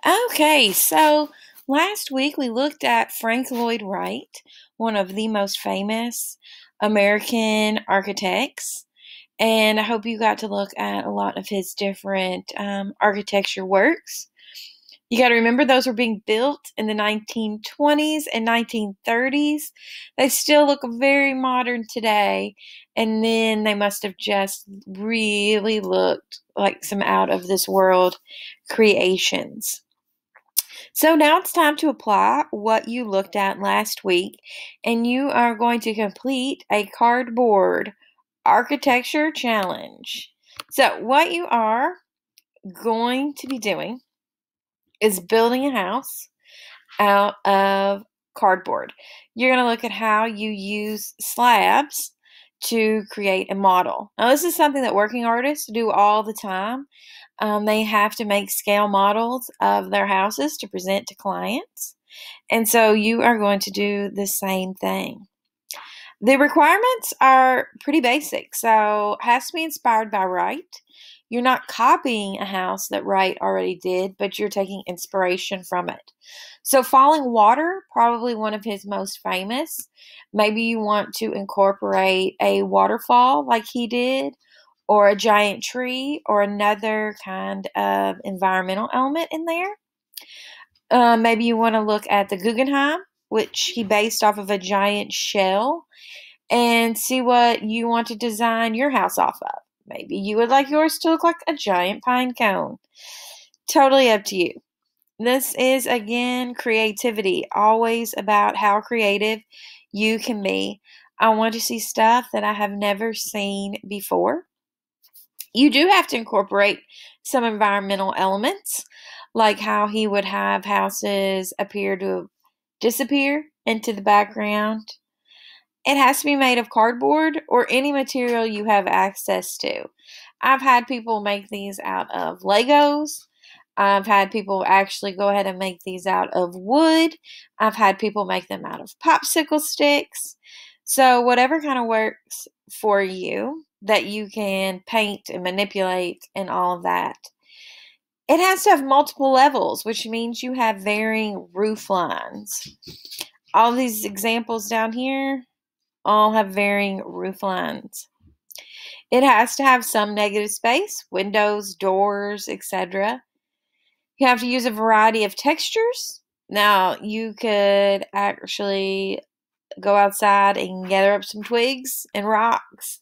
Okay, so last week we looked at Frank Lloyd Wright, one of the most famous American architects, and I hope you got to look at a lot of his different architecture works. You got to remember those were being built in the 1920s and 1930s. They still look very modern today, and then they must have just really looked like some out of this world creations. So now it's time to apply what you looked at last week, and you are going to complete a cardboard architecture challenge. So, what you are going to be doing is building a house out of cardboard. You're going to look at how you use slabs to create a model. Now, this is something that working artists do all the time. They have to make scale models of their houses to present to clients. And so you are going to do the same thing. The requirements are pretty basic, so it has to be inspired by Wright. You're not copying a house that Wright already did, but you're taking inspiration from it. So Falling Water, probably one of his most famous. Maybe you want to incorporate a waterfall like he did, or a giant tree, or another kind of environmental element in there. Maybe you want to look at the Guggenheim, which he based off of a giant shell, and see what you want to design your house off of. Maybe you would like yours to look like a giant pine cone. Totally up to you. This is, again, creativity. Always about how creative you can be. I want to see stuff that I have never seen before. You do have to incorporate some environmental elements, like how he would have houses appear to disappear into the background. It has to be made of cardboard or any material you have access to. I've had people make these out of Legos. I've had people actually go ahead and make these out of wood. I've had people make them out of popsicle sticks. So, whatever kind of works for you that you can paint and manipulate and all of that. It has to have multiple levels, which means you have varying roof lines. All these examples down here all have varying roof lines. It has to have some negative space, windows, doors, etc. You have to use a variety of textures. Now, you could actually go outside and gather up some twigs and rocks,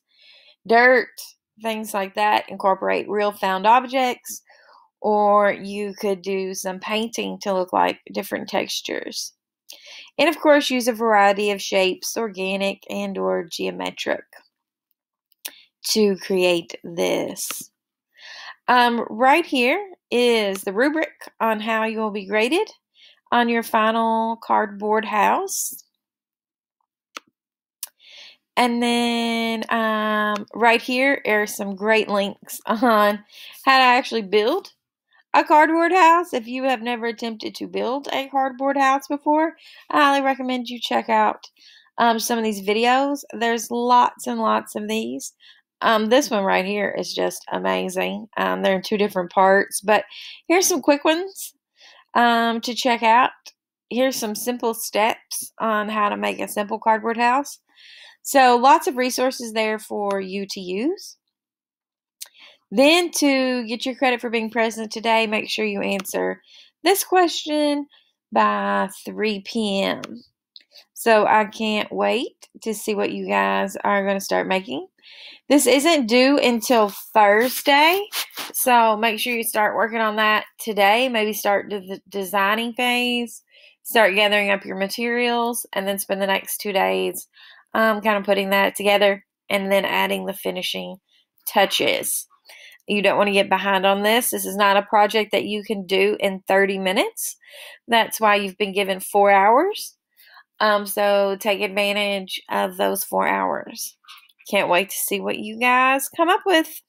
dirt, things like that, incorporate real found objects, or you could do some painting to look like different textures. And of course, use a variety of shapes, organic and or geometric, to create this. Right here is the rubric on how you will be graded on your final cardboard house. And then right here are some great links on how to actually build a cardboard house. If you have never attempted to build a cardboard house before, I highly recommend you check out some of these videos. There's lots and lots of these. This one right here is just amazing. They're in two different parts, but here's some quick ones to check out. Here's some simple steps on how to make a simple cardboard house. So lots of resources there for you to use. Then, to get your credit for being present today, make sure you answer this question by 3 p.m. So I can't wait to see what you guys are going to start making. This isn't due until Thursday, so make sure you start working on that today. Maybe start the designing phase, start gathering up your materials, and then spend the next 2 days kind of putting that together and then adding the finishing touches. You don't want to get behind on this. This is not a project that you can do in 30 minutes. That's why you've been given 4 hours. So take advantage of those 4 hours. Can't wait to see what you guys come up with.